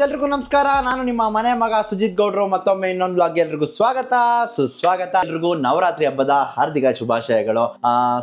Guys ಎಲ್ರಿಗೂ ನಮಸ್ಕಾರ. ನಾನು ನಿಮ್ಮ ಮನೆ ಮಗ ಸುಜಿತ್ ಗೌಡ್ರು. ಮತ್ತೊಮ್ಮೆ ಇನ್ನೊಂದು ಬ್ಲಾಗ್ ಎಲ್ರಿಗೂ ಸ್ವಾಗತ ಸುಸ್ವಾಗತ. ಎಲ್ರಿಗೂ ನವರಾತ್ರಿ ಹಬ್ಬದ ಹಾರ್ದಿಕ ಶುಭಾಶಯಗಳು.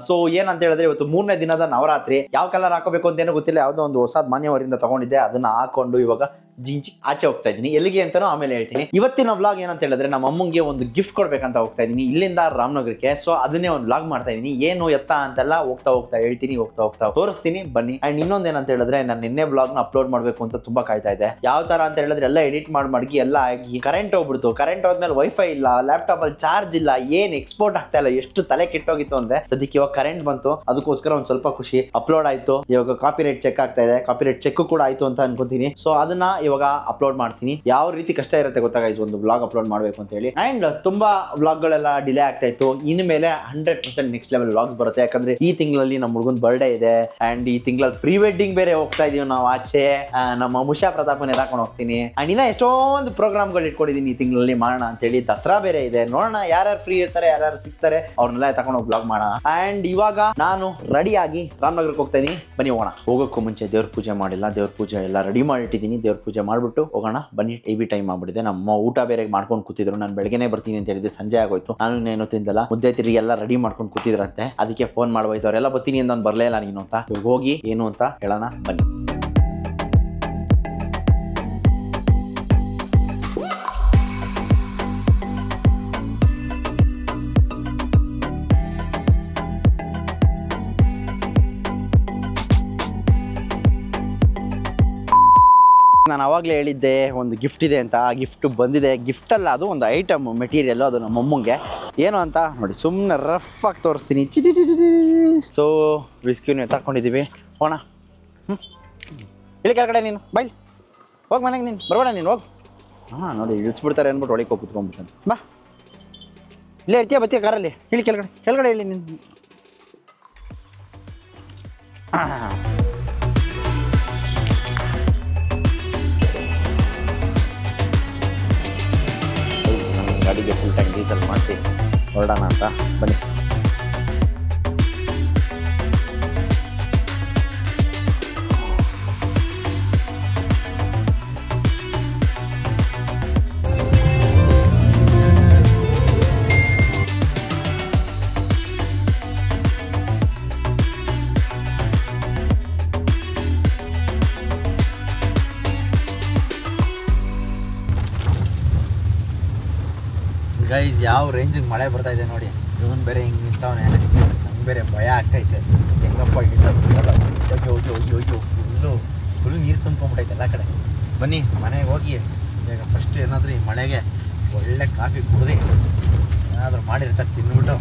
ಸೊ ಏನಂತ ಹೇಳಿದ್ರೆ ಇವತ್ತು 3ನೇ ದಿನದ ನವರಾತ್ರಿ. ಯಾವ ಕಲರ್ ಹಾಕೋಬೇಕು ಅಂತ ಏನೋ ಗೊತ್ತಿಲ್ಲ. ಯಾವುದೋ ಒಂದು ಹೊಸದ್ ಮಾನ್ಯವರಿಂದ ತಗೊಂಡಿದ್ದೆ, ಅದನ್ನ ಹಾಕೊಂಡು ಇವಾಗ ಜಿಂಚಿ ಆಚೆ ಹೋಗ್ತಾ ಇದ್ದೀನಿ. ಎಲ್ಲಿಗೆ ಅಂತಾನೋ ಆಮೇಲೆ ಹೇಳ್ತೀನಿ. ಇವತ್ತಿನ ವ್ಲಾಗ್ ಏನಂತ ಹೇಳಿದ್ರೆ ನಮ್ಮ ಅಮ್ಮಂಗೆ ಒಂದು ಗಿಫ್ಟ್ ಕೊಡ್ಬೇಕಂತ ಹೋಗ್ತಾ ಇದ್ದೀನಿ ಇಲ್ಲಿಂದ ರಾಮನಗರಕ್ಕೆ. ಸೊ ಅದನ್ನೇ ಒಂದು ವ್ಲಾಗ್ ಮಾಡ್ತಾ ಇದ್ದೀನಿ. ಏನು ಎತ್ತ ಅಂತೆಲ್ಲ ಹೋಗ್ತಾ ಹೇಳ್ತೀನಿ, ಹೋಗ್ತಾ ತೋರಿಸ್ತೀನಿ ಬನ್ನಿ. ಅಂಡ್ ಇನ್ನೊಂದು ಏನಂತ ಹೇಳಿದ್ರೆ ನಾನು ನಿನ್ನೆ ಬ್ಲಾಗ್ ನ ಅಪ್ಲೋಡ್ ಮಾಡ್ಬೇಕು ಅಂತ ತುಂಬಾ ಕಾಯ್ತಾ ಇದ್ದೆ. ಯಾವ ತರ ಅಂತ ಹೇಳಿದ್ರೆ ಎಲ್ಲ ಎಡಿಟ್ ಮಾಡಿ ಎಲ್ಲ ಆಗಿ ಕರೆಂಟ್ ಹೋಗ್ಬಿಡ್ತು. ಕರೆಂಟ್ ಹೋದ್ಮೇಲೆ ವೈಫೈ ಇಲ್ಲ, ಲ್ಯಾಪ್ಟಾಪ್ ಅಲ್ಲಿ ಚಾರ್ಜ್ ಇಲ್ಲ, ಏನ್ ಎಕ್ಸ್ಪೋರ್ಟ್ ಆಗ್ತಾ ಇಲ್ಲ. ಎಷ್ಟು ತಲೆ ಕೆಟ್ಟೋಗಿತ್ತು ಅಂದ್ರೆ ಸದ್ಯಕ್ಕೆ ಇವಾಗ ಕರೆಂಟ್ ಬಂತು, ಅದಕ್ಕೋಸ್ಕರ ಒಂದ್ ಸ್ವಲ್ಪ ಖುಷಿ. ಅಪ್ಲೋಡ್ ಆಯ್ತು. ಇವಾಗ ಕಾಪಿರೈಟ್ ಚೆಕ್ ಆಗ್ತಾ ಇದೆ. ಕಾಪಿರೈಟ್ ಚೆಕ್ ಕೂಡ ಆಯ್ತು ಅಂತ ಅನ್ಕೊಂತೀನಿ. ಸೊ ಅದನ್ನ ಇವಾಗ ಅಪ್ಲೋಡ್ ಮಾಡ್ತೀನಿ. ಯಾವ ರೀತಿ ಕಷ್ಟ ಇರುತ್ತೆ ಗೊತ್ತಾ ಗೈಸ್ ಒಂದು ಬ್ಲಾಗ್ ಅಪ್ಲೋಡ್ ಮಾಡ್ಬೇಕು ಅಂತ ಹೇಳಿ. ಅಂಡ್ ತುಂಬಾ ಬ್ಲಾಗ್ ಗಳೆಲ್ಲ ಡಿಲೇ ಆಗ್ತಾ ಇತ್ತು. ಇನ್ಮೇಲೆ 100% ನೆಕ್ಸ್ಟ್ ಲೆವೆಲ್ ವ್ಲಾಗ್ಸ್ ಬರುತ್ತೆ. ಯಾಕಂದ್ರೆ ಈ ತಿಂಗಳಲ್ಲಿ ನಮ್ಮ ಹುಡುಗನ್ ಬರ್ಡೇ ಇದೆ. ಅಂಡ್ ಈ ತಿಂಗಳಲ್ಲಿ ಪ್ರೀ ವೆಡ್ಡಿಂಗ್ ಬೇರೆ ಹೋಗ್ತಾ ಇದೀವಿ ನಾವು ಆಚೆ. ನಮ್ಮ ಮುಷಾ ಪ್ರತಾಪನ್ ಎದಾಕೊಂಡು ಹೋಗ್ತೀನಿ. ಅಂಡ್ ಇನ್ನ ಎಷ್ಟೊಂದು ಪ್ರೋಗ್ರಾಮ್ಗಳು ಇಟ್ಕೊಂಡಿದೀನಿ ಈ ತಿಂಗಳಲ್ಲಿ ಮಾಡೋಣ ಅಂತ ಹೇಳಿ. ದಸರಾ ಬೇರೆ ಇದೆ. ನೋಡೋಣ ಯಾರ್ಯಾರು ಫ್ರೀ ಇರ್ತಾರೆ, ಯಾರ್ಯಾರು ಸಿಗ್ತಾರೆ, ಅವ್ರನ್ನೆಲ್ಲ ತಗೊಂಡು ಹೋಗಿ ಬ್ಲಾಗ್ ಮಾಡೋಣ. ಅಂಡ್ ಇವಾಗ ನಾನು ರೆಡಿ ಆಗಿ ರಾಮನಗರಕ್ಕೆ ಹೋಗ್ತಾ ಇದೀನಿ. ಬನ್ನಿ ಹೋಗೋಣ. ಹೋಗೋಕ್ಕೂ ಮುಂಚೆ ದೇವ್ರ ಪೂಜೆ ಮಾಡಿಲ್ಲ. ದೇವ್ರ ಪೂಜೆ ಎಲ್ಲ ರೆಡಿ ಮಾಡಿಟ್ಟಿದ್ದೀನಿ. ದೇವ್ರ ಪೂಜೆ ಮಾಡ್ಬಿಟ್ಟು ಹೋಗೋಣ ಬನ್ನಿ. ಟಿವಿ ಟೈಮ್ ಆಗ್ಬಿಟ್ಟಿದೆ. ನಮ್ಮ ಊಟ ಬೇರೆ ಮಾಡ್ಕೊಂಡು ಕೂತಿದ್ರು. ನಾನು ಬೆಳಗ್ಗೆನೆ ಬರ್ತೀನಿ ಅಂತ ಹೇಳಿದ್ದೆ, ಸಂಜೆ ಆಗೋಯ್ತು. ನಾನು ಏನು ತಿಂದಲ್ಲ, ಮುದ್ದೆ ತಿರುಗಿ ಎಲ್ಲ ರೆಡಿ ಮಾಡ್ಕೊಂಡು ಕೂತಿದ್ರಂತೆ. ಅದಕ್ಕೆ ಫೋನ್ ಮಾಡ್ಬೋಯ್ತು, ಅವರೆಲ್ಲ ಬರ್ತೀನಿ ಅಂತ ಬರ್ಲೇ ಇಲ್ಲ ನೀನು ಅಂತ. ಹೋಗಿ ಏನು ಅಂತ ಹೇಳೋಣ ಬನ್ನಿ. ನಾನು ಅವಾಗಲೇ ಹೇಳಿದ್ದೆ ಒಂದು ಗಿಫ್ಟ್ ಇದೆ ಅಂತ. ಆ ಗಿಫ್ಟ್ ಬಂದಿದೆ. ಗಿಫ್ಟ್ ಅಲ್ಲ, ಅದು ಒಂದು ಐಟಮ್ ಮೆಟೀರಿಯಲ್. ಅದು ನಮ್ಮ ಅಮ್ಮಂಗೆ ಏನು ಅಂತ ನೋಡಿ ಸುಮ್ಮನೆ ರಫ್ ಆಗಿ ತೋರಿಸ್ತೀನಿ. ಸೊ ಬಿಸ್ಕ್ಯೂನ್ ಎತ್ತಾಕೊಂಡಿದ್ದೀವಿ. ಹೋಣ ಇಲ್ಲಿ ಕೆಳಗಡೆ ನೀನು ಬೈಲ್ ಹೋಗಿ ಮನೆಗೆ. ನೀನು ಬರಬೇಡ, ನೀನು ಹೋಗಿ. ಹಾಂ ನೋಡಿ ಇಳಿಸ್ಬಿಡ್ತಾರೆ ಅಂದ್ಬಿಟ್ಟು ಒಳಗೆ ಹೋಗಿ ಕುತ್ಕೊಂಡ್ಬಿಡ್ತಾನೆ. ಬಾ ಇಲ್ಲೇ ಇರ್ತೀಯ, ಬತ್ತೀಯ ಕಾರಲ್ಲಿ. ಇಲ್ಲಿ ಕೆಳಗಡೆ ಹೇಳಿ ನೀನು. ಗಾಡಿಗೆ ಫುಲ್ ಟ್ಯಾಂಕ್ ಡೀಸೆಲ್ ಮಾಡಿಸಿ ಹೊರಡೋಣ ಅಂತ ಬನ್ನಿ. ಗೈಸ್ ಯಾವ ರೇಂಜಿಗೆ ಮಳೆ ಬರ್ತಾ ಇದೆ ನೋಡಿ. ಇವನು ಬೇರೆ ಹಿಂಗೆ ನಿಂತವನೆ, ನಂಗೆ ಬೇರೆ ಭಯ ಆಗ್ತೈತೆ. ಹೆಂಗಪ್ಪ ಫುಲ್ ನೀರು ತುಂಬ್ಕೊಂಬಿಟ್ಟೈತೆ ಎಲ್ಲ ಕಡೆ. ಬನ್ನಿ ಮನೆಗೆ ಹೋಗಿ ಈಗ ಫಸ್ಟ್ ಏನಾದರೂ ಈ ಮಳೆಗೆ ಒಳ್ಳೆ ಕಾಫಿ ಕುಡ್ದು ಏನಾದರೂ ಮಾಡಿರ್ತಾರೆ ತಿಂದ್ಬಿಟ್ಟು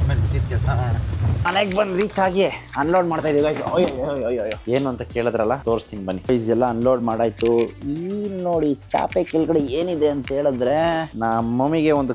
ಆಮೇಲೆ ಬಿದ್ದಿದ್ದು ಕೆಲಸ ಮಾಡೋಣ. ಮನೆಗೆ ಬಂದು ರೀಚ್ ಆಗಿ ಅನ್ಲೋಡ್ ಮಾಡ್ತಾ ಇದ್ದೀವಿ ಗೈಸ್. ಅಯ್ಯೋ ಏನು ಅಂತ ಕೇಳಿದ್ರಲ್ಲ, ತೋರಿಸ್ತೀನಿ ಬನ್ನಿ. ಗೈಸ್ ಎಲ್ಲ ಅನ್ಲೋಡ್ ಮಾಡಾಯ್ತು. ಈ ನೋಡಿ ಚಾಪೆ ಕೆಳಗಡೆ ಏನಿದೆ ಅಂತ ಹೇಳಿದ್ರೆ ನಮ್ಮ ಮಮ್ಮಿಗೆ ಒಂದು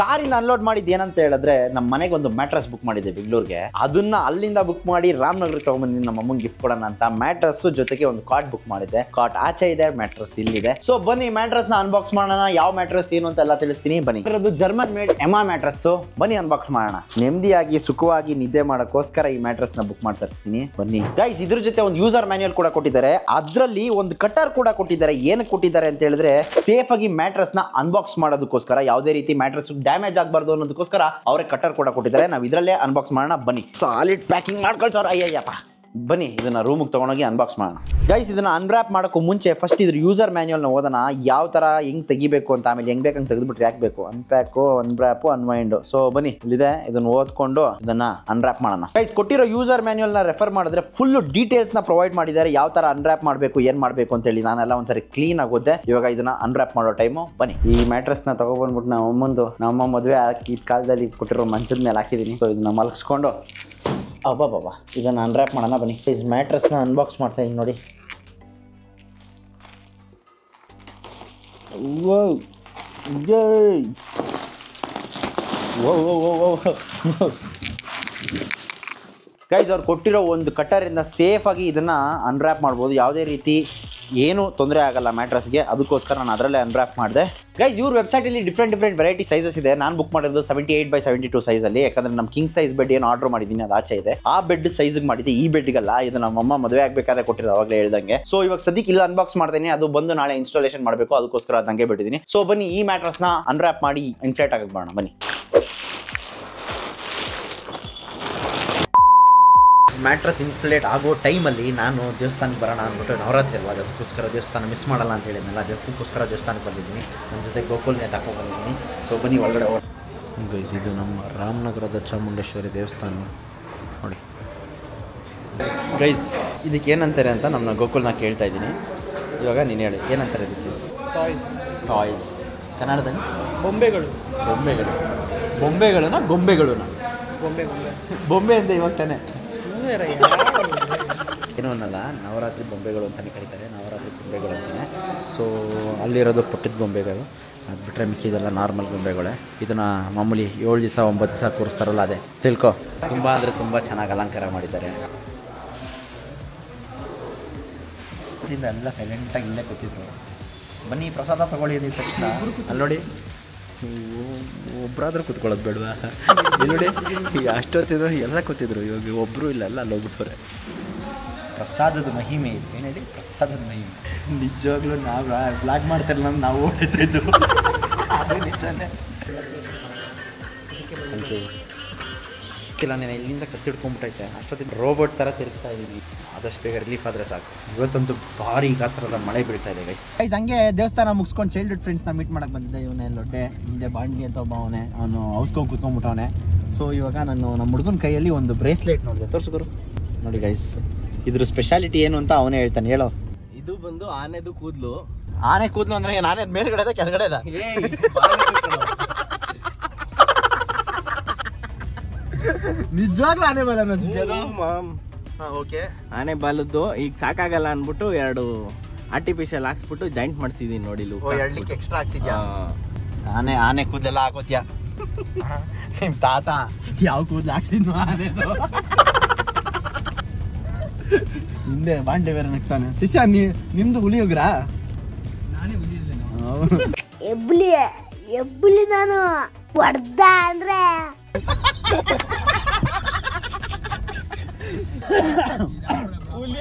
ಕಾರಿಂದ ಅನ್ಲೋಡ್ ಮಾಡಿದ್ದು ಏನಂತ ಹೇಳಿದ್ರೆ ನಮ್ಮ ಮನೆಗೆ ಒಂದು ಮ್ಯಾಟ್ರಸ್ ಬುಕ್ ಮಾಡಿದ್ದೆ ಬೆಂಗಳೂರಿಗೆ. ಅದನ್ನ ಅಲ್ಲಿಂದ ಬುಕ್ ಮಾಡಿ ರಾಮನಗರಕ್ಕೆ ತಗೊಂಡ್ಬಂದಿದ್ದೀನಿ ನಮ್ಮ ಅಮ್ಮಂಗೆ ಗಿಫ್ಟ್ ಕೊಡೋಣ ಅಂತ. ಮ್ಯಾಟ್ರಸ್ ಜೊತೆಗೆ ಒಂದು ಕಾಟ್ ಬುಕ್ ಮಾಡಿದ್ದೆ. ಕಾಟ್ ಆಚೆ ಇದೆ, ಮ್ಯಾಟ್ರಸ್ ಇಲ್ಲಿದೆ. ಸೊ ಬನ್ನಿ ಮ್ಯಾಟ್ರಸ್ ನ ಅನ್ಬಾಕ್ಸ್ ಮಾಡೋಣ. ಯಾವ ಮ್ಯಾಟ್ರಸ್ ಏನು ಅಂತ ಎಲ್ಲ ತಿಳಿಸ್ತೀನಿ ಬನ್ನಿ. ಇದು ಜರ್ಮನ್ ಮೇಡ್ ಎಮಾ ಮ್ಯಾಟ್ರಸ್. ಬನ್ನಿ ಅನ್ಬಾಕ್ಸ್ ಮಾಡೋಣ. ನೆಮ್ಮದಿಯಾಗಿ ಸುಖವಾಗಿ ನಿದ್ದೆ ಮಾಡೋಕ್ಕೋಸ್ಕರ ಈ ಮ್ಯಾಟ್ರಸ್ ನ ಬುಕ್ ಮಾಡ್ತಾ ಇರ್ತೀನಿ ಬನ್ನಿ. ಗೈಸ್ ಇದ್ರ ಜೊತೆ ಒಂದು ಯೂಸರ್ ಮ್ಯಾನ್ಯುಯಲ್ ಕೂಡ ಕೊಟ್ಟಿದ್ದಾರೆ. ಅದರಲ್ಲಿ ಒಂದು ಕಟರ್ ಕೂಡ ಕೊಟ್ಟಿದ್ದಾರೆ. ಏನಕ್ಕೆ ಕೊಟ್ಟಿದ್ದಾರೆ ಅಂತ ಹೇಳಿದ್ರೆ ಸೇಫ್ ಆಗಿ ಮ್ಯಾಟ್ರಸ್ ನ ಅನ್ಬಾಕ್ಸ್ ಮಾಡೋದಕ್ಕೋಸ್ಕರ, ಯಾವುದೇ ರೀತಿ ಮ್ಯಾಟ್ರಸ್ ಡ್ಯಾಮೇಜ್ ಆಗಬಾರ್ದು ಅನ್ನೋದಕ್ಕೋಸ್ಕರ ಅವರೇ ಕಟರ್ ಕೂಡ ಕೊಟ್ಟಿದ್ದಾರೆ. ನಾವು ಇದರಲ್ಲೇ ಅನ್ಬಾಕ್ಸ್ ಮಾಡೋಣ ಬನ್ನಿ. Solid packing ಮಾಡ್ಕೊಳ್ಸೋರು. ಅಯ್ಯಯ್ಯಪ್ಪ ಬನ್ನಿ ಇದನ್ನ ರೂಮಿಗೆ ತಗೊಂಡೋಗಿ ಅನ್ಬಾಕ್ಸ್ ಮಾಡೋಣ. ಗೈಸ್ ಇದನ್ನ ಅನ್ವ್ರಾಪ್ ಮಾಡೋಕ್ಕೂ ಮುಂಚೆ ಫಸ್ಟ್ ಇದ್ರ ಯೂಸರ್ ಮ್ಯಾನ್ಯುಯಲ್ ನ ಓದೋಣ. ಯಾವ ತರ ಹೆಂಗ್ ತೆಗಿಬೇಕು ಅಂತ, ಆಮೇಲೆ ಹೆಂಗ್ ಬೇಕಂತ ತೆಗೆದ್ಬಿಟ್ರೆ ಹಾಕ್ಬೇಕು. ಅನ್ಪ್ಯಾಕು, ಅನ್ವ್ರಾಪು, ಅನ್ವೈಂಡ್. ಸೊ ಬನ್ನಿ ಇಲ್ಲಿದೆ, ಇದನ್ನ ಓದ್ಕೊಂಡು ಇದನ್ನ ಅನ್ವ್ರಾಪ್ ಮಾಡೋಣ. ಗೈಸ್ ಕೊಟ್ಟಿರೋ ಯೂಸರ್ ಮ್ಯಾನ್ಯುಯಲ್ ನ ರೆಫರ್ ಮಾಡಿದ್ರೆ ಫುಲ್ ಡೀಟೇಲ್ಸ್ ನ ಪ್ರೊವೈಡ್ ಮಾಡಿದ್ದಾರೆ. ಯಾವ ತರ ಅನ್ವ್ರಾಪ್ ಮಾಡಬೇಕು, ಏನ್ ಮಾಡಬೇಕು ಅಂತ ಹೇಳಿ ನಾನೆಲ್ಲ ಒಂದ್ಸರಿ ಕ್ಲೀನ್ ಆಗಿ ಓದ್ದೆ. ಇವಾಗ ಇದನ್ನ ಅನ್ವ್ರಾಪ್ ಮಾಡೋ ಟೈಮು ಬನ್ನಿ. ಈ ಮ್ಯಾಟ್ರಸ್ ನ ತಗೊಬಂದ್ಬಿಟ್ಟು ನಮ್ಮ ಮದುವೆ ಈ ಕಾಲದಲ್ಲಿ ಕೊಟ್ಟಿರೋ ಮಂಚದ ಮೇಲೆ ಹಾಕಿದೀನಿ. ಸೊ ಇದನ್ನ ಮಲಗಿಸ್ಕೊಂಡು ಅಬ್ಬಾ ಇದನ್ನು ಅನ್ವ್ರಾಪ್ ಮಾಡೋಣ ಬನ್ನಿ. ಪ್ಲೀಸ್ ಮ್ಯಾಟ್ರಸ್ನ ಅನ್ಬಾಕ್ಸ್ ಮಾಡ್ತಾ ಇದ್ದೀನಿ ನೋಡಿ. ಗೈಸ್ ಅವ್ರು ಕೊಟ್ಟಿರೋ ಒಂದು ಕಟರಿಂದ ಸೇಫ್ ಆಗಿ ಇದನ್ನ ಅನ್ವ್ರಾಪ್ ಮಾಡ್ಬೋದು. ಯಾವುದೇ ರೀತಿ ಏನು ತೊಂದರೆ ಆಗಲ್ಲ ಮ್ಯಾಟ್ರಸ್ಗೆ. ಅದಕ್ಕೋಸ್ಕರ ನಾನು ಅದರಲ್ಲೇ ಅನ್ವ್ರಾಪ್ ಮಾಡಿದೆ ಗೈಸ್. ಇವ್ರ ವೆಬ್ಸೈಟಲ್ಲಿ ಡಿಫ್ರೆಂಟ್ ವೆರೈಟಿ ಸೈಜಸ್ ಇದೆ. ನಾನು ಬುಕ್ ಮಾಡಿರೋದು 78x72 ಸೈಜಲ್ಲಿ, ಯಾಕಂದ್ರೆ ನಮ್ಮ ಕಿಂಗ್ ಸೈಜ್ ಬೆಡ್ ಏನು ಆರ್ಡರ್ ಮಾಡಿದ್ದೀನಿ ಅದು ಆಚೆ ಇದೆ. ಆ ಬೆಡ್ ಸೈಜ್ಗೆ ಮಾಡಿದ್ದೆ, ಈ ಬೆಡ್ಗಲ್ಲ. ಇದು ನಮ್ಮಮ್ಮ ಮದುವೆ ಆಗಬೇಕಾದ್ರೆ ಕೊಟ್ಟಿರೋದು, ಅವಾಗಲೇ ಹೇಳ್ದಂಗೆ. ಸೊ ಇವಾಗ ಸದ್ಯಕ್ಕೆ ಇಲ್ಲ ಅನ್ಬಾಕ್ಸ್ ಮಾಡ್ತೀನಿ, ಅದು ಬಂದು ನಾಳೆ ಇನ್ಸ್ಟಾಲೇಷನ್ ಮಾಡಬೇಕು, ಅದಕ್ಕೋಸ್ಕರ ಅದು ಹಂಗೆ ಬಿಟ್ಟಿದ್ದೀನಿ. ಸೊ ಬನ್ನಿ ಈ ಮ್ಯಾಟ್ರಸ್ನ ಅನ್ವ್ರಾಪ್ ಮಾಡಿ ಇನ್ಫ್ಲೇಟ್ ಆಗಕ್ಕೆ ಬರೋಣ ಬನ್ನಿ. ಮ್ಯಾಟ್ರಸ್ ಇನ್ಫ್ಲೇಟ್ ಆಗೋ ಟೈಮಲ್ಲಿ ನಾನು ದೇವಸ್ಥಾನಕ್ಕೆ ಬರೋಣ ಅಂದ್ಬಿಟ್ಟು, ನವರಾತ್ರಿ ಅಲ್ವಾ, ಅದಕ್ಕೋಸ್ಕರ ದೇವಸ್ಥಾನ ಮಿಸ್ ಮಾಡಲ್ಲ ಅಂತ ಹೇಳಿದ್ನಲ್ಲ, ಅದಕ್ಕೋಸ್ಕರ ದೇವಸ್ಥಾನಕ್ಕೆ ಬಂದಿದ್ದೀನಿ. ನನ್ನ ಜೊತೆ ಗೋಕುಲ್ನೇ ತಗೊಂಡ್ಬಂದಿದ್ದೀನಿ. ಸೊ ಬನ್ನಿ ಒಳಗಡೆ ಗೈಸ್. ಇದು ನಮ್ಮ ರಾಮನಗರದ ಚಾಮುಂಡೇಶ್ವರಿ ದೇವಸ್ಥಾನ ನೋಡಿ ಗೈಸ್. ಇದಕ್ಕೆ ಏನಂತಾರೆ ಅಂತ ನಮ್ಮ ಗೋಕುಲ್ನ ಕೇಳ್ತಾ ಇದ್ದೀನಿ. ಇವಾಗ ನೀನು ಹೇಳಿ ಏನಂತಾರೆ ಇದಕ್ಕೆ? ಟಾಯ್ಸ್ ಕನ್ನಡದಲ್ಲಿ ಬೊಂಬೆಗಳನ್ನ ಬೊಂಬೆ ಅಂತ ಇವಾಗ ತಾನೆ ಏನೋ ಅನ್ನಲ್ಲ, ನವರಾತ್ರಿ ಬೊಂಬೆಗಳು ಅಂತಲೇ ಕರೀತಾರೆ, ನವರಾತ್ರಿ ಬೊಂಬೆಗಳು ಅಂತಲೇ. ಸೊ ಅಲ್ಲಿರೋದು ಪುಟ್ಟದ ಬೊಂಬೆಗಳು, ಅದು ಬಿಟ್ಟರೆ ಮಿಕ್ಕಿದೆಲ್ಲ ನಾರ್ಮಲ್ ಬೊಂಬೆಗಳೇ. ಇದನ್ನು ಮಾಮೂಲಿ 7 ದಿವಸ 9 ದಿವಸ ಕೂರಿಸ್ತಾರಲ್ಲ, ಅದೇ ತಿಳ್ಕೊ. ತುಂಬ ಅಂದರೆ ತುಂಬ ಚೆನ್ನಾಗಿ ಅಲಂಕಾರ ಮಾಡಿದ್ದಾರೆ. ಇದರಿಂದ ಎಲ್ಲ ಸೈಲೆಂಟಾಗಿ ಇಲ್ಲೇ ಕೂತಿದ್ರು. ಬನ್ನಿ ಪ್ರಸಾದ ತೊಗೊಳ್ಳಿ ಅಂದಿದ್ದ ತಕ್ಷಣ ಅಲ್ಲಿ ನೋಡಿ ಒಬ್ಬರಾದ್ರೂ ಕೂತ್ಕೊಳ್ಳೋದು ಬೇಡವಾ? ನೋಡಿ ಅಷ್ಟೊತ್ತಿದ್ರು ಎಲ್ಲ ಕೂತಿದ್ರು, ಇವಾಗ ಒಬ್ಬರು ಇಲ್ಲ, ಎಲ್ಲ ಅಲ್ಲಿ ಹೋಗ್ಬಿಟ್ರೆ. ಪ್ರಸಾದದ ಮಹಿಮೆ ಇದು, ಏನು ಹೇಳಿ, ಪ್ರಸಾದದ ಮಹಿಮೆ. ನಿಜವಾಗ್ಲೂ ನಾವು ಬ್ಲಾಗ್ ಮಾಡ್ತಾರಲ್ಲ, ನಾವು ಓಡಿದ್ದು ಅದು ನಿಜನೇ. ಇಲ್ಲ, ನಾನು ಇಲ್ಲಿಂದ ಕತ್ತಿಡ್ಕೊಂಡ್ಬಿಟ್ಟೈತೆ, ಅಷ್ಟೊತ್ತಿನ ರೋಬೋಟ್ ಥರ ತಿರುಗ್ತಾ ಇದ್ದೀವಿ. ಆದಷ್ಟು ಬೇಗ ರಿಲೀಫ್ ಆದರೆ ಸಾಕು. ಇವತ್ತಂತೂ ಭಾರಿ ಗಾತ್ರದ ಮಳೆ ಬೀಳ್ತಾ ಇದೆ ಗೈಸ್. ಹಂಗೆ ದೇವಸ್ಥಾನ ಮುಗಿಸ್ಕೊಂಡು ಚೈಲ್ಡ್ಹುಡ್ ಫ್ರೆಂಡ್ಸ್ನ ಮೀಟ್ ಮಾಡಕ್ಕೆ ಬಂದಿದ್ದೆ. ಇವನೇ ಲೊಡ್ಡೆ ಹಿಂದೆ ಬಾಂಡ್ಲಿ ಅಂತ ಒಬ್ಬ ಅವನೇ, ಅವನು ಹೌಸ್ಕೊಂಡು ಕೂತ್ಕೊಂಡ್ಬಿಟ್ಟವನೆ. ಸೊ ಇವಾಗ ನಾನು ನಮ್ಮ ಹುಡುಗನ ಕೈಯಲ್ಲಿ ಒಂದು ಬ್ರೇಸ್ಲೆಟ್ ನೋಡಿದೆ, ತೋರಿಸ್ಕೊರು ನೋಡಿ ಗೈಸ್. ಇದ್ರ ಸ್ಪೆಷಾಲಿಟಿ ಏನು ಅಂತ ಅವನೇ ಹೇಳ್ತಾನೆ, ಹೇಳೋ. ಇದು ಬಂದು ಆನೆದು ಕೂದಲು. ಆನೆ ಕೂದಲು ಅಂದ್ರೆ ನಾನೇ ಮೇಲ್ಗಡೆ ಇದೆ ಕೆಳಗಡೆ ಇದೆ? ನಿಜವಾಗ್ಲೂ ಆನೆ ಬಾಲ ಓಕೆ. ಆನೆ ಬಾಲದ್ದು ಈಗ ಸಾಕಾಗಲ್ಲ ಅನ್ಬಿಟ್ಟು 2 ಆರ್ಟಿಫಿಷಿಯಲ್ ಹಾಕ್ಸ್ಬಿಟ್ಟು ಜಾಯಿಂಟ್ ಮಾಡ್ಸಿದೀನಿ ನೋಡಿ. ಎಕ್ಸ್ಟ್ರಾ ಹಾಕ್ಸಿದ್ಯಾ? ಆನೆ ಕೂದಲೆಲ್ಲ ಹಾಕೋತ್ಯಾ? ನಿಮ್ ತಾತ ಯಾವ ಕೂದಲು ಹಾಕ್ಸಿದ್ನು ಆನೆದು? ಹಿಂದೆ ಬಾಂಡೆ ಬೇರೆ ನಗ್ತಾನೆ. ಶಿಷ್ಯ ನಿಮ್ದು ಹುಲಿ ಹೋಗ್ರಾ? ನಾನೇ ಎಬ್ಬುಲಿ ನಾನು ಹೊಡ್ದ ಅಂದ್ರೆ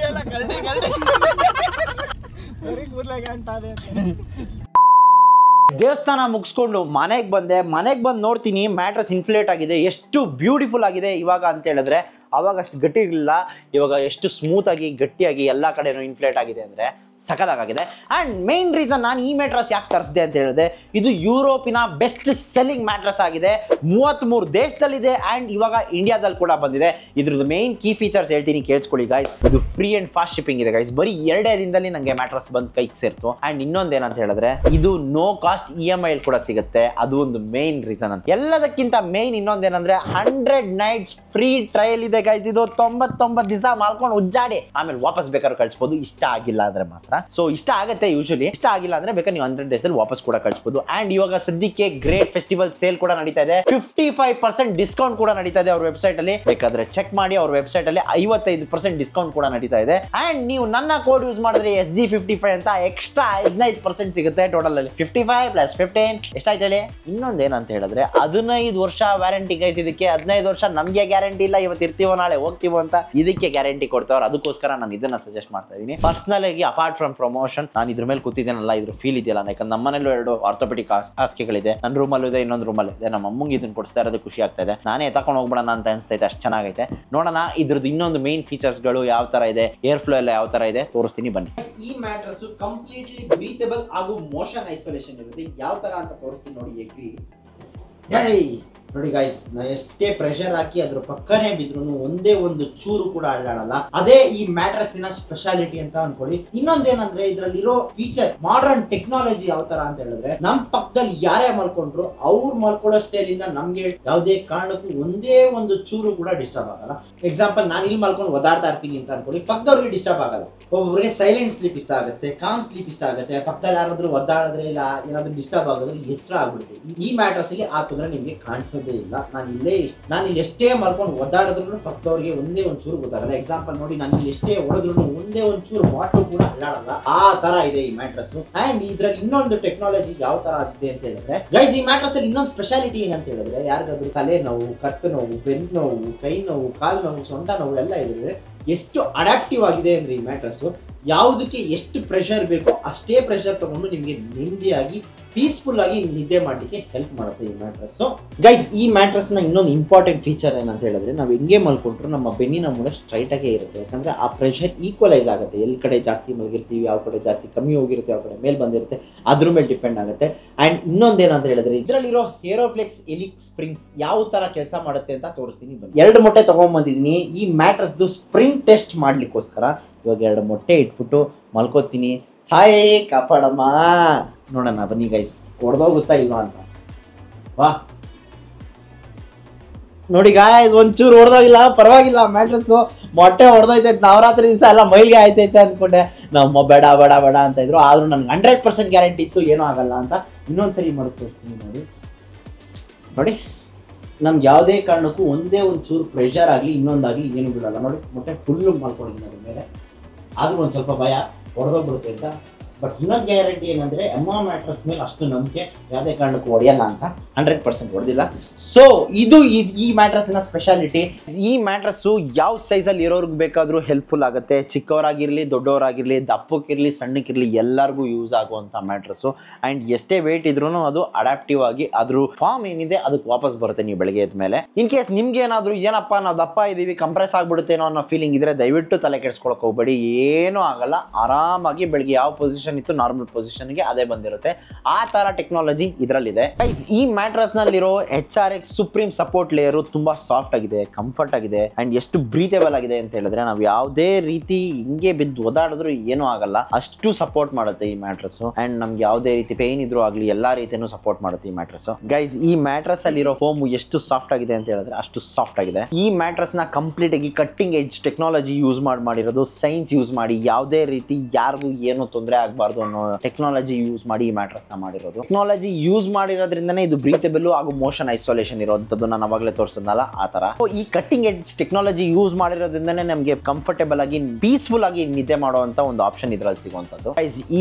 ದೇವಸ್ಥಾನ ಮುಗಿಸ್ಕೊಂಡು ಮನೆಗೆ ಬಂದು ನೋಡ್ತೀನಿ ಮ್ಯಾಟ್ರಸ್ ಇನ್ಫ್ಲೇಟ್ ಆಗಿದೆ. ಎಷ್ಟು ಬ್ಯೂಟಿಫುಲ್ ಆಗಿದೆ ಇವಾಗ ಅಂತ ಹೇಳಿದ್ರೆ, ಅವಾಗ ಅಷ್ಟು ಗಟ್ಟಿ ಇರಲಿಲ್ಲ, ಇವಾಗ ಎಷ್ಟು ಸ್ಮೂತ್ ಆಗಿ ಗಟ್ಟಿಯಾಗಿ ಎಲ್ಲ ಕಡೆನೂ ಇನ್ಫ್ಲೇಟ್ ಆಗಿದೆ ಅಂದರೆ ಸಖತ್ತಾಗಿದೆ. ಆ್ಯಂಡ್ ಮೇನ್ ರೀಸನ್ ನಾನು ಈ ಮ್ಯಾಟ್ರಸ್ ಯಾಕೆ ತರಿಸಿದೆ ಅಂತ ಹೇಳಿದ್ರೆ, ಇದು ಯುರೋಪಿನ ಬೆಸ್ಟ್ ಸೆಲ್ಲಿಂಗ್ ಮ್ಯಾಟ್ರಸ್ ಆಗಿದೆ. 33 ದೇಶದಲ್ಲಿದೆ ಆ್ಯಂಡ್ ಇವಾಗ ಇಂಡಿಯಾದಲ್ಲಿ ಕೂಡ ಬಂದಿದೆ. ಇದ್ರದ್ದು ಮೇನ್ ಕೀ ಫೀಚರ್ಸ್ ಹೇಳ್ತೀನಿ, ಕೇಳಿಸ್ಕೊಳ್ಳಿ ಗೈಸ್. ಇದು ಫ್ರೀ ಆ್ಯಂಡ್ ಫಾಸ್ಟ್ ಶಿಪ್ಪಿಂಗ್ ಇದೆ ಗೈಸ್. ಬರೀ 2 ದಿನದಲ್ಲಿ ನನಗೆ ಮ್ಯಾಟ್ರಸ್ ಬಂದು ಕೈಗೆ ಸೇರ್ತು. ಆ್ಯಂಡ್ ಇನ್ನೊಂದೇನಂತ ಹೇಳಿದ್ರೆ, ಇದು ನೋ ಕಾಸ್ಟ್ EMI ಕೂಡ ಸಿಗುತ್ತೆ. ಅದು ಒಂದು ಮೇನ್ ರೀಸನ್ ಅಂತ. ಎಲ್ಲದಕ್ಕಿಂತ ಮೇನ್ ಇನ್ನೊಂದೇನಂದ್ರೆ 100 ನೈಟ್ಸ್ ಫ್ರೀ ಟ್ರಯಲ್ ಇದೆ ಗೈಸ್. ಇದು 99 ದಿವಸ ಮಾಡ್ಕೊಂಡು ಉಜ್ಜಾಡಿ ಆಮೇಲೆ ವಾಪಸ್ ಬೇಕಾದ್ರೂ ಕಳಿಸ್ಬೋದು, ಇಷ್ಟ ಆಗಿಲ್ಲ ಅಂದ್ರೆ ಮಾತ್ರ. ಸೊ ಇಷ್ಟ ಆಗುತ್ತೆ ಯೂಶಲಿ, ಇಷ್ಟ ಆಗಿಲ್ಲ ಅಂದ್ರೆ ಬೇಕಾದ್ರೆ ನೀವು 100 ಡೇಸ್ ಅಲ್ಲಿ ವಾಪಸ್ ಕೂಡ ಕಳಿಸಬಹುದು. ಅಂಡ್ ಇವಾಗ ಸದ್ಯಕ್ಕೆ ಗ್ರೇಟ್ ಫೆಸ್ಟಿವಲ್ ಸೇಲ್ ಕೂಡ ನಡೀತಾ ಇದೆ. 55% ಡಿಸ್ಕೌಂಟ್ ಕೂಡ ನಡೀತಾ ಇದೆ ಅವ್ರ ವೆಬ್ಸೈಟ್ ಅಲ್ಲಿ. ಬೇಕಾದ್ರೆ ಚೆಕ್ ಮಾಡಿ, ಅವ್ರ ವೆಬ್ಸೈಟ್ ಅಲ್ಲಿ 55% ಡಿಸ್ಕೌಂಟ್ ಕೂಡ ನಡೀತಾ ಇದೆ. ಅಂಡ್ ನೀವು ನನ್ನ ಕೋಡ್ ಯೂಸ್ ಮಾಡಿದ್ರೆ SG55 ಅಂತ ಎಕ್ಸ್ಟ್ರಾ 15% ಸಿಗುತ್ತೆ. ಟೋಟಲ್ ಅಲ್ಲಿ 55 + 15 ಎಷ್ಟಾಯ್ತು ಹೇಳಿ? ಇನ್ನೊಂದೇನಂತ ಹೇಳಿದ್ರೆ 15 ವರ್ಷ ವ್ಯಾರಂಟಿ ಗೈಸ್. ಇದಕ್ಕೆ 15 ವರ್ಷ ನಮ್ಗೆ ಗ್ಯಾರಂಟಿ ಇಲ್ಲ, ಇವತ್ತು ಇರ್ತೀವೋ ನಾಳೆ ಹೋಗ್ತೀವೋ ಅಂತ, ಇದಕ್ಕೆ ಗ್ಯಾರಂಟಿ ಕೊಡ್ತಾವ್ರು. ಅದಕ್ಕೋಸ್ಕರ ನಾನು ಇದನ್ನ ಸಜೆಸ್ಟ್ ಮಾಡ್ತಾ ಇದ್ದೀನಿ. ಪರ್ಸನಲ್ ಆಗಿ ಅಪಾರ್ಟ್ ಫ್ರಮ್ ಪ್ರಮೋಷನ್, ನಾನು ಇದ್ರ ಮೇಲೆ ಕೂತಿದ್ದೇನಲ್ಲ, ಇದ್ರ ಫೀಲ್ ಇದೆಯಲ್ಲ. ಯಾಕಂದ್ರೆ ನಮ್ಮ ಮನೇಲೂ 2 ಆರ್ಥೋಪೆಟಿಕ್ ಹಾಸಿಗೆಗಳಿದೆ. ನನ್ನ ರೂಮಲ್ಲೂ ಇದೆ, ಇನ್ನೊಂದು ರೂಮಲ್ಲಿ ಇದೆ. ನಮ್ಮ ಅಮ್ಮಂಗೆ ಇದನ್ನ ಕೊಡಿಸ್ತಾ ಇರೋದು ಖುಷಿ ಆಗ್ತಾ ಇದೆ. ನಾನೇ ತಗೊಂಡು ಹೋಗ್ಬಿಡೋಣ ಅಂತ ಅನಿಸ್ತೈತೆ, ಅಷ್ಟು ಚೆನ್ನಾಗೈತೆ. ನೋಡೋಣ ಇದ್ರದ್ದು ಇನ್ನೊಂದು ಮೇನ್ ಫೀಚರ್ಸ್ಗಳು ಯಾವ ತರ ಇದೆ, ಏರ್ ಫ್ಲೋ ಎಲ್ಲ ಯಾವ ತರ ಇದೆ ತೋರಿಸ್ತೀನಿ ಬನ್ನಿ. ಈ ಮ್ಯಾಟ್ರಸ್ ಕಂಪ್ಲೀಟ್ಲಿ ಬ್ರೀತಬಲ್ ಹಾಗೂ ಮೋಷನ್ ಐಸೋಲೇಷನ್ ಇರುತ್ತೆ. ಯಾವ ತರ ಅಂತ ತೋರಿಸ್ತೀನಿ ನೋಡಿ. ನೋಡಿ ಗೈಸ್, ನಾ ಎಷ್ಟೇ ಪ್ರೆಷರ್ ಹಾಕಿ ಅದ್ರ ಪಕ್ಕನೇ ಬಿದ್ರು ಒಂದೇ ಒಂದು ಚೂರು ಕೂಡ ಅಳ್ಳಾಡಲ್ಲ. ಅದೇ ಈ ಮ್ಯಾಟ್ರಸ್ಸಿನ ಸ್ಪೆಷಾಲಿಟಿ ಅಂತ ಅನ್ಕೊಳ್ಳಿ. ಇನ್ನೊಂದೇನಂದ್ರೆ ಇದ್ರಲ್ಲಿರೋ ಫೀಚರ್, ಮಾಡರ್ನ್ ಟೆಕ್ನಾಲಜಿ ಯಾವ ತರ ಅಂತ ಹೇಳಿದ್ರೆ, ನಮ್ ಪಕ್ಕದಲ್ಲಿ ಯಾರೇ ಮಲ್ಕೊಂಡ್ರು ಅವ್ರು ಮಲ್ಕೊಳ್ಳೋ ಸ್ಟೈಲಿಂದ ನಮ್ಗೆ ಯಾವುದೇ ಕಾರಣಕ್ಕೂ ಒಂದೇ ಒಂದು ಚೂರು ಕೂಡ ಡಿಸ್ಟರ್ಬ್ ಆಗಲ್ಲ. ಎಕ್ಸಾಂಪಲ್, ನಾನು ಇಲ್ಲಿ ಮಲ್ಕೊಂಡು ಓದಾಡ್ತಾ ಇರ್ತೀನಿ ಅಂತ ಅನ್ಕೊಳ್ಳಿ, ಪಕ್ಕದವ್ರಿಗೆ ಡಿಸ್ಟರ್ಬ್ ಆಗಲ್ಲ. ಒಬ್ಬೊಬ್ಬರಿಗೆ ಸೈಲೆಂಟ್ ಸ್ಲೀಪ್ ಇಷ್ಟ ಆಗುತ್ತೆ, ಕಾಮ್ ಸ್ಲೀಪ್ ಇಷ್ಟ ಆಗುತ್ತೆ. ಪಕ್ಕದಲ್ಲಿ ಯಾರಾದ್ರೂ ಒದ್ದಾಡಿದ್ರೆ ಇಲ್ಲ ಏನಾದ್ರೂ ಡಿಸ್ಟರ್ಬ್ ಆಗೋದ್ರೆ ಎಚ್ಚರ ಆಗ್ಬಿಡುತ್ತೆ. ಈ ಮ್ಯಾಟ್ರಸ್ ಅಲ್ಲಿ ಆ ತೊಂದರೆ ಅಂತಂದ್ರೆ ನಿಮಗೆ ಕಾಣಿಸೋದೇ ಇಲ್ಲ. ನಾನು ಇಲ್ಲಿ ಎಷ್ಟೇ ಮಲ್ಕೊಂಡು ಒದ್ದಾಡಿದ್ರು ಪಕ್ಕದವ್ರಿಗೆ ಒಂದೇ ಒಂಚೂರು ಗೊತ್ತಾಗಲ್ಲ. ಎಕ್ಸಾಂಪಲ್ ನೋಡಿ, ನಾನು ಇಲ್ಲಿ ಎಷ್ಟೇ ಹೊಡೆದ್ರು ಒಂದೇ ಒಂಚೂರು ಬಾಟು ಕೂಡ ಅಲ್ಲಾಡಲ್ಲ. ಆ ತರ ಇದೆ ಈ ಮ್ಯಾಟ್ರಸ್. ಅಂಡ್ ಇದ್ರಲ್ಲಿ ಇನ್ನೊಂದು ಟೆಕ್ನಾಲಜಿ ಯಾವ ತರ ಆಗಿದೆ ಅಂತ ಹೇಳಿದ್ರೆ ಗೈಸ್, ಈ ಮ್ಯಾಟ್ರಸ್ ಅಲ್ಲಿ ಇನ್ನೊಂದು ಸ್ಪೆಷಾಲಿಟಿ ಏನಂತ ಹೇಳಿದ್ರೆ, ಯಾರಿಗಾದ್ರೂ ತಲೆ ನೋವು, ಕತ್ತು ನೋವು, ಬೆನ್ನು ನೋವು, ಕೈ ನೋವು, ಕಾಲು ನೋವು, ಸೊಂಟ ನೋವು ಎಲ್ಲ ಇದ್ರೆ ಎಷ್ಟು ಅಡಾಪ್ಟಿವ್ ಆಗಿದೆ ಅಂದ್ರೆ ಈ ಮ್ಯಾಟ್ರಸ್, ಯಾವುದಕ್ಕೆ ಎಷ್ಟು ಪ್ರೆಷರ್ ಬೇಕೋ ಅಷ್ಟೇ ಪ್ರೆಷರ್ ತಗೊಂಡು ನಿಮಗೆ ನೆಮ್ಮದಿಯಾಗಿ ಪೀಸ್ಫುಲ್ ಆಗಿ ನಿದ್ದೆ ಮಾಡಲಿಕ್ಕೆ ಹೆಲ್ಪ್ ಮಾಡುತ್ತೆ ಈ ಮ್ಯಾಟ್ರಸ್. ಗೈಸ್, ಈ ಮ್ಯಾಟ್ರಸ್ ನ ಇನ್ನೊಂದು ಇಂಪಾರ್ಟೆಂಟ್ ಫೀಚರ್ ಏನಂತ ಹೇಳಿದ್ರೆ, ನಾವು ಹೆಂಗೆ ಮಲ್ಕೊಂಡ್ರು ನಮ್ಮ ಬೆನ್ನಿನ ಮೂಳೆ ಸ್ಟ್ರೈಟ್ ಆಗೇ ಇರುತ್ತೆ. ಯಾಕಂದ್ರೆ ಆ ಪ್ರೆಷರ್ ಈಕ್ವಲೈಸ್ ಆಗುತ್ತೆ. ಎಲ್ಲಿ ಕಡೆ ಜಾಸ್ತಿ ಮಲಗಿರ್ತೀವಿ, ಯಾವ ಕಡೆ ಜಾಸ್ತಿ ಕಮ್ಮಿ ಹೋಗಿರುತ್ತೆ, ಯಾವ ಕಡೆ ಮೇಲೆ ಬಂದಿರುತ್ತೆ, ಅದ್ರ ಮೇಲೆ ಡಿಪೆಂಡ್ ಆಗುತ್ತೆ. ಅಂಡ್ ಇನ್ನೊಂದೇನಂತ ಹೇಳಿದ್ರೆ, ಇದರಲ್ಲಿರೋ ಹೇರೋಫ್ಲೆಕ್ಸ್ ಎಲಿಕ್ಸ್ ಸ್ಪ್ರಿಂಗ್ಸ್ ಯಾವ ತರ ಕೆಲಸ ಮಾಡುತ್ತೆ ಅಂತ ತೋರಿಸ್ತೀನಿ ಬನ್ನಿ. 2 ಮೊಟ್ಟೆ ತಗೊಂಡ್ಬಂದಿದ್ದೀನಿ ಈ ಮ್ಯಾಟ್ರಸ್ದು ಸ್ಪ್ರಿಂಗ್ ಟೆಸ್ಟ್ ಮಾಡ್ಲಿಕ್ಕೋಸ್ಕರ. ಇವಾಗ 2 ಮೊಟ್ಟೆ ಇಟ್ಬಿಟ್ಟು ಮಲ್ಕೋತೀನಿ. ಹಾಯ್ ಕಾಪಾಡಮ್ಮ, ನೋಡೋಣ ಬನ್ನಿ ಗೈಸ್, ಹೊಡೆದೋಗುತ್ತಾ ಇಲ್ವಾ ಅಂತ. ವಾ ನೋಡಿ ಗಾಯ್ಸ್, ಒಂಚೂರು ಹೊಡೆದೋಗಿಲ್ಲ, ಪರವಾಗಿಲ್ಲ. ಮ್ಯಾಟ್ರಸ್ಸು ಮೊಟ್ಟೆ ಹೊಡೆದೋಯ್ತೈತೆ. ನವರಾತ್ರಿ ದಿವಸ ಎಲ್ಲ ಮೈಲ್ಗೆ ಆಯ್ತೈತೆ ಅಂದ್ಕೊಂಡೆ. ನಮ್ಮ ಬೇಡ ಬೇಡ ಬೇಡ ಅಂತ ಇದ್ರು, ಆದ್ರೂ ನನಗೆ 100% ಗ್ಯಾರಂಟಿ ಇತ್ತು ಏನೂ ಆಗಲ್ಲ ಅಂತ. ಇನ್ನೊಂದ್ಸರಿ ಮಾಡಿ ತೋರಿಸ್ತೀನಿ ನೋಡಿ. ನಮ್ಗೆ ಯಾವುದೇ ಕಾರಣಕ್ಕೂ ಒಂದೇ ಒಂಚೂರು ಪ್ರೆಷರ್ ಆಗಲಿ ಇನ್ನೊಂದಾಗಲಿ ಏನು ಬಿಡಲ್ಲ. ನೋಡಿ, ಮೊಟ್ಟೆ ಫುಲ್ಲು ಮಾಡ್ಕೊಂಡಿದ್ದೀನಿ ಅದ್ರ ಮೇಲೆ. ಆದ್ರೂ ಒಂದು ಸ್ವಲ್ಪ ಭಯ ಹೊಡೆದೋಗ್ಬಿಡುತ್ತೆ ಅಂತ. ಬಟ್ ಇನ್ನೊಂದು ಗ್ಯಾರಂಟಿ ಏನಂದರೆ, ಎಮ್ಮ ಮ್ಯಾಟ್ರಸ್ ಮೇಲೆ ಅಷ್ಟು ನಂಬಿಕೆ, ಯಾವುದೇ ಕಾರಣಕ್ಕೂ ಹೊಡೆಯಲ್ಲ ಅಂತ. 100% ಹೊಡೆದಿಲ್ಲ. ಸೊ ಇದು ಈ ಮ್ಯಾಟ್ರಸ್ನ ಸ್ಪೆಷಾಲಿಟಿ. ಈ ಮ್ಯಾಟ್ರಸ್ಸು ಯಾವ ಸೈಜಲ್ಲಿ ಇರೋರ್ಗೆ ಬೇಕಾದರೂ ಹೆಲ್ಪ್ಫುಲ್ ಆಗುತ್ತೆ. ಚಿಕ್ಕವರಾಗಿರಲಿ, ದೊಡ್ಡವರಾಗಿರಲಿ, ದಪ್ಪಕ್ಕಿರಲಿ, ಸಣ್ಣಕ್ಕಿರಲಿ, ಎಲ್ಲರಿಗೂ ಯೂಸ್ ಆಗುವಂಥ ಮ್ಯಾಟ್ರಸ್ಸು. ಆ್ಯಂಡ್ ಎಷ್ಟೇ ವೆಯ್ಟ್ ಇದ್ರೂ ಅದು ಅಡಾಪ್ಟಿವ್ ಆಗಿ ಅದ್ರ ಫಾರ್ಮ್ ಏನಿದೆ ಅದಕ್ಕೆ ವಾಪಸ್ ಬರುತ್ತೆ ನೀವು ಬೆಳಗ್ಗೆ ಎದ್ದ ಮೇಲೆ. ಇನ್ ಕೇಸ್ ನಿಮ್ಗೆ ಏನಾದರೂ ಏನಪ್ಪ ನಾವು ದಪ್ಪ ಇದ್ದೀವಿ, ಕಂಪ್ರೆಸ್ ಆಗಿಬಿಡುತ್ತೇನೋ ಅನ್ನೋ ಫೀಲಿಂಗ್ ಇದ್ರೆ ದಯವಿಟ್ಟು ತಲೆ ಕೆಡಿಸ್ಕೊಳಕ್ಕೆ ಹೋಗ್ಬೇಡಿ. ಏನೂ ಆಗಲ್ಲ. ಆರಾಮಾಗಿ ಬೆಳಗ್ಗೆ ಯಾವ ಪೊಸಿಷನ್ ಇತ್ತು ನಾರ್ಮಲ್ ಪೊಸಿಷನ್ಗೆ ಅದೇ ಬಂದಿರುತ್ತೆ. ಆ ತರ ಟೆಕ್ನಾಲಜಿ ಇದರಲ್ಲಿದೆ. ಈ ಮ್ಯಾಟ್ರಸ್ ನಲ್ಲಿರೋ HRX ಸುಪ್ರೀಂ ಸಪೋರ್ಟ್ ಲೇಯರ್ ತುಂಬಾ ಸಾಫ್ಟ್ ಆಗಿದೆ, ಕಂಫರ್ಟ್ ಆಗಿದೆ, ಅಂಡ್ ಎಷ್ಟು ಬ್ರೀತೇಬಲ್ ಆಗಿದೆ ಅಂತ ಹೇಳಿದ್ರೆ, ನಾವು ಯಾವುದೇ ರೀತಿ ಹಿಂಗೆ ಬಿದ್ದು ಓದಾಡಿದ್ರು ಏನೂ ಆಗಲ್ಲ. ಅಷ್ಟು ಸಪೋರ್ಟ್ ಮಾಡುತ್ತೆ ಈ ಮ್ಯಾಟ್ರಸ್. ಅಂಡ್ ನಮ್ಗೆ ಯಾವುದೇ ರೀತಿ ಪೇನ್ ಇದ್ರೂ ಆಗ್ಲಿ ಎಲ್ಲಾ ರೀತಿಯೂ ಸಪೋರ್ಟ್ ಮಾಡುತ್ತೆ ಈ ಮ್ಯಾಟ್ರಸ್. ಗೈಸ್, ಈ ಮ್ಯಾಟ್ರಸ್ ಅಲ್ಲಿರೋ ಫೋಮ್ ಎಷ್ಟು ಸಾಫ್ಟ್ ಆಗಿದೆ ಅಂತ ಹೇಳಿದ್ರೆ ಅಷ್ಟು ಸಾಫ್ಟ್ ಆಗಿದೆ. ಈ ಮ್ಯಾಟ್ರಸ್ ನ ಕಂಪ್ಲೀಟ್ ಆಗಿ ಕಟ್ಟಿಂಗ್ ಎಡ್ಜ್ ಟೆಕ್ನಾಲಜಿ ಯೂಸ್ ಮಾಡಿರೋದು, ಸೈನ್ಸ್ ಯೂಸ್ ಮಾಡಿ, ಯಾವುದೇ ರೀತಿ ಯಾರಿಗೂ ಏನೂ ತೊಂದರೆ ಆಗಬಾರ್ದು ಅನ್ನೋ ಟೆಕ್ನಾಲಜಿ ಯೂಸ್ ಮಾಡಿ ಈ ಮ್ಯಾಟ್ರಸ್ ನ ಮಾಡಿರೋದು. ಟೆಕ್ನಾಲಜಿ ಯೂಸ್ ಮಾಡಿರೋದ್ರಿಂದನೇ ಇದು ಬ್ರೀತೇಬಲ್ ಹಾಗೂ ಮೋಷನ್ ಐಸೋಲೇಷನ್ ಇರೋಂಥದ್ದು ನಾನು ಅವಾಗಲೇ ತೋರಿಸಿದ್ನಲ್ಲ ಆ ತರ. ಈ ಕಟ್ಟಿಂಗ್ ಎಡ್ಜ್ ಟೆಕ್ನಾಲಜಿ ಯೂಸ್ ಮಾಡಿರೋದ್ರಿಂದನೇ ನಮಗೆ ಕಂಫರ್ಟೇಬಲ್ ಆಗಿ ಪೀಸ್ಫುಲ್ ಆಗಿ ನಿದ್ದೆ ಮಾಡುವಂತ ಒಂದು ಆಪ್ಷನ್ ಇದ್ರಲ್ಲಿ ಸಿಗುವಂಥದ್ದು.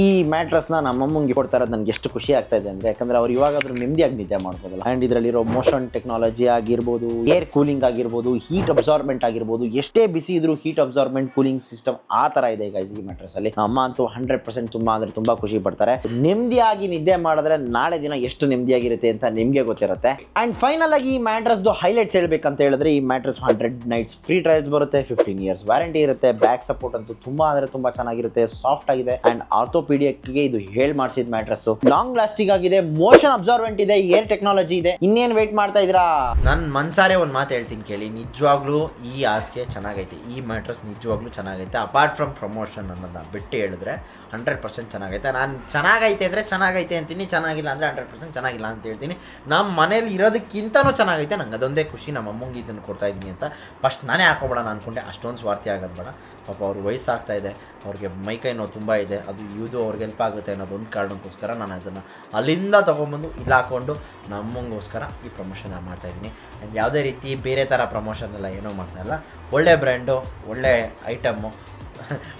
ಈ ಮ್ಯಾಟ್ರಸ್ ನ ನಮ್ಮಮ್ಮಂಗೆ ಕೊಡ್ತಾ ಇರೋದು ನನಗೆ ಎಷ್ಟು ಖುಷಿ ಆಗ್ತಾ ಇದೆ ಅಂದ್ರೆ, ಯಾಕಂದ್ರೆ ಅವ್ರು ಇವಾಗಾದ್ರೂ ನೆಮ್ಮದಿಯಾಗಿ ನಿದ್ದೆ ಮಾಡ್ಬೋದಲ್ಲ. ಅಂಡ್ ಇದರಲ್ಲಿರೋ ಮೋಷನ್ ಟೆಕ್ನಾಲಜಿ ಆಗಿರ್ಬೋದು, ಏರ್ ಕೂಲಿಂಗ್ ಆಗಿರ್ಬೋದು, ಹೀಟ್ ಅಬ್ಸಾರ್ಬ್ಮೆಂಟ್ ಆಗಿರ್ಬೋದು, ಎಷ್ಟೇ ಬಿಸಿ ಇದ್ರೂ ಹೀಟ್ ಅಬ್ಸಾರ್ಬ್ಮೆಂಟ್ ಕೂಲಿಂಗ್ ಸಿಸ್ಟಮ್ ಆ ತರ ಇದೆ ಗೈಸ್ ಈ ಮ್ಯಾಟ್ರಸ್ ಅಲ್ಲಿ. ಅಮ್ಮ ಅಂತೂ 100% ತುಂಬಾ ಅಂದ್ರೆ ತುಂಬಾ ಖುಷಿ ಪಡ್ತಾರೆ. ನೆಮ್ಮದಿಯಾಗಿ ನಿದ್ದೆ ಮಾಡಿದ್ರೆ ನಾಳೆ ದಿನ ಎಷ್ಟು ನೆಮ್ಮದಿಯಾಗಿರುತ್ತೆ ಅಂತ ನಿಮ್ಗೆ ಗೊತ್ತಿರುತ್ತೆ. ಅಂಡ್ ಫೈನಲ್ ಆಗಿ ಈ ಮ್ಯಾಟ್ರಸ್ ಹೈಲೈಟ್ಸ್ ಹೇಳ್ಬೇಕಂತ ಹೇಳಿದ್ರೆ, ಈ ಮ್ಯಾಟ್ರಸ್ 100 ನೈಟ್ಸ್ ಫ್ರೀ ಟ್ರಯಲ್ಸ್ ಬರುತ್ತೆ, 15 years ವ್ಯಾರಂಟಿ ಇರುತ್ತೆ, ಬ್ಯಾಕ್ ಸಪೋರ್ಟ್ ಅಂತೂ ತುಂಬಾ ಅಂದ್ರೆ ತುಂಬಾ ಚೆನ್ನಾಗಿರುತ್ತೆ, ಸಾಫ್ಟ್ ಆಗಿದೆ. ಅಂಡ್ ಆರ್ಥೋಪೀಡಿಯಕ್ ಗೆ ಇದು ಹೇಳ್ ಮಾಡಿಸಿದ ಮ್ಯಾಟ್ರಸ್, ಲಾಂಗ್ ಲಾಸ್ಟಿಂಗ್ ಆಗಿದೆ, ಮೋಷನ್ ಅಬ್ಸಾರ್ಬೆಂಟ್ ಇದೆ, ಏರ್ ಟೆಕ್ನಾಲಜಿ ಇದೆ. ಇನ್ನೇನ್ ವೇಟ್ ಮಾಡ್ತಾ ಇದ್ರಾ? ನನ್ ಮನ್ಸಾರೆ ಒಂದ್ ಮಾತು ಹೇಳ್ತೀನಿ ಕೇಳಿ, ನಿಜವಾಗ್ಲೂ ಈ ಹಾಸಿಗೆ ಚೆನ್ನಾಗೈತೆ, ಈ ಮ್ಯಾಟ್ರಸ್ ನಿಜವಾಗ್ಲೂ ಚೆನ್ನಾಗೈತೆ. ಅಪಾರ್ಟ್ ಫ್ರಮ್ ಪ್ರಮೋಷನ್ ಅನ್ನೋದನ್ನ ಬಿಟ್ಟು ಹೇಳಿದ್ರೆ 100% ಚೆನ್ನಾಗೈತೆ. ನಾನು ಚೆನ್ನಾಗೈತೆ ಅಂದರೆ ಚೆನ್ನಾಗೈತೆ ಅಂತೀನಿ, ಚೆನ್ನಾಗಿಲ್ಲ ಅಂದರೆ 100% ಚೆನ್ನಾಗಿಲ್ಲ ಅಂತ ಹೇಳ್ತೀನಿ. ನಮ್ಮ ಮನೇಲಿ ಇರೋದಕ್ಕಿಂತನೂ ಚೆನ್ನಾಗೈತೆ. ನಂಗೆ ಅದೊಂದೇ ಖುಷಿ, ನಮ್ಮ ಅಮ್ಮಂಗೆ ಇದನ್ನು ಕೊಡ್ತಾ ಇದ್ದೀನಿ ಅಂತ. ಫಸ್ಟ್ ನಾನೇ ಹಾಕೋಬೇಡ ಅಂದ್ಕೊಂಡೆ, ಅಷ್ಟೊಂದು ಸ್ವಾರ್ಥಿ ಆಗೋದು ಬೇಡ. ಪಾಪ ಅವ್ರು ವಯಸ್ಸಾಗ್ತಾ ಇದೆ, ಅವ್ರಿಗೆ ಮೈಕೈ ನೋವು ತುಂಬ ಇದೆ, ಅದು ಇದು ಅವ್ರಿಗೆ ಹೆಲ್ಪ್ ಆಗುತ್ತೆ ಅನ್ನೋದೊಂದು ಕಾರಣಕ್ಕೋಸ್ಕರ ನಾನು ಅದನ್ನು ಅಲ್ಲಿಂದ ತೊಗೊಂಬಂದು ಇಲ್ಲಿ ಹಾಕ್ಕೊಂಡು ನಮ್ಮಂಗೋಸ್ಕರ ಈ ಪ್ರಮೋಷನ್ ಮಾಡ್ತಾಯಿದ್ದೀನಿ. ಯಾವುದೇ ರೀತಿ ಬೇರೆ ಥರ ಪ್ರಮೋಷನ್ ಎಲ್ಲ ಏನೋ ಮಾಡ್ತಾಯಿಲ್ಲ. ಒಳ್ಳೆ ಬ್ರ್ಯಾಂಡು, ಒಳ್ಳೆ ಐಟಮ್ಮು,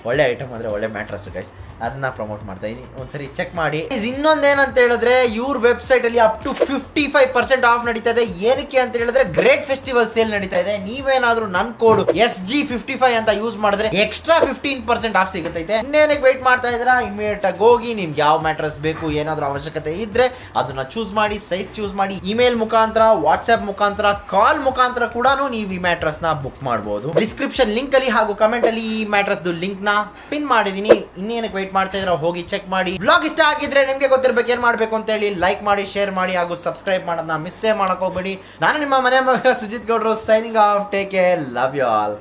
ಒಳ್ಳೆ ಐಟಮ್ ಅಂದರೆ ಒಳ್ಳೆ ಮ್ಯಾಟ್ರಸ್ ಗೈಸ್, ಅದನ್ನ ಪ್ರಮೋಟ್ ಮಾಡ್ತಾ ಇದೀನಿ. ಒಂದ್ಸರಿ ಚೆಕ್ ಮಾಡಿ. ಇನ್ನೊಂದೇನಂತ ಹೇಳಿದ್ರೆ, ಇವ್ರ ವೆಬ್ಸೈಟ್ ಅಲ್ಲಿ ಅಪ್ ಟು 55% ಆಫ್ ನಡೀತಾ ಇದೆ. ಏನಕ್ಕೆ ಅಂತ ಹೇಳಿದ್ರೆ ಗ್ರೇಟ್ ಫೆಸ್ಟಿವಲ್ ಸೇಲ್ ನಡೀತಾ ಇದೆ. ನೀವೇನಾದ್ರೂ ನನ್ನ ಕೋಡ್ SG55 ಅಂತ ಯೂಸ್ ಮಾಡಿದ್ರೆ ಎಕ್ಸ್ಟ್ರಾ 15% ಆಫ್ ಸಿಗುತ್ತೈತೆ. ಇನ್ನೇನಕ್ಕೆ ವೇಟ್ ಮಾಡ್ತಾ ಇದ್ದೀರಾ? ಇಮಿಡಿಯೇಟ್ ಆಗಿ ಹೋಗಿ ನಿಮ್ಗೆ ಯಾವ ಮ್ಯಾಟ್ರಸ್ ಬೇಕು, ಏನಾದ್ರೂ ಅವಶ್ಯಕತೆ ಇದ್ರೆ ಅದನ್ನ ಚೂಸ್ ಮಾಡಿ, ಸೈಜ್ ಚೂಸ್ ಮಾಡಿ, ಇಮೇಲ್ ಮುಖಾಂತರ, ವಾಟ್ಸ್ಆಪ್ ಮುಖಾಂತರ, ಕಾಲ್ ಮುಖಾಂತರ ಕೂಡ ನೀವು ಈ ಮ್ಯಾಟ್ರಸ್ ನ ಬುಕ್ ಮಾಡಬಹುದು. ಡಿಸ್ಕ್ರಿಪ್ಷನ್ ಲಿಂಕ್ ಅಲ್ಲಿ ಹಾಗೂ ಕಮೆಂಟ್ ಅಲ್ಲಿ ಈ ಮ್ಯಾಟ್ರಸ್ ಲಿಂಕ್ ನ ಪಿನ್ ಮಾಡಿದೀನಿ. ಇನ್ನೇನಕ್ಕೆ ವೇಟ್ ಮಾಡ್ತಾ ಇದ್ರೆ ಹೋಗಿ ಚೆಕ್ ಮಾಡಿ. ಬ್ಲಾಗ್ ಇಷ್ಟ ಆಗಿದ್ರೆ ನಿಮ್ಗೆ ಗೊತ್ತಿರ್ಬೇಕು ಏನ್ ಮಾಡ್ಬೇಕು ಅಂತ ಹೇಳಿ. ಲೈಕ್ ಮಾಡಿ, ಶೇರ್ ಮಾಡಿ ಹಾಗೂ ಸಬ್ಸ್ಕ್ರೈಬ್ ಮಾಡೋದನ್ನ ಮಿಸ್ಸೇ ಮಾಡಕ್ ಹೋಗ್ಬೇಡಿ. ನಾನು ನಿಮ್ಮ ಮನೆ ಮಗ ಸುಜಿತ್ ಗೌಡ್ರು, signing off. Take care, love you all.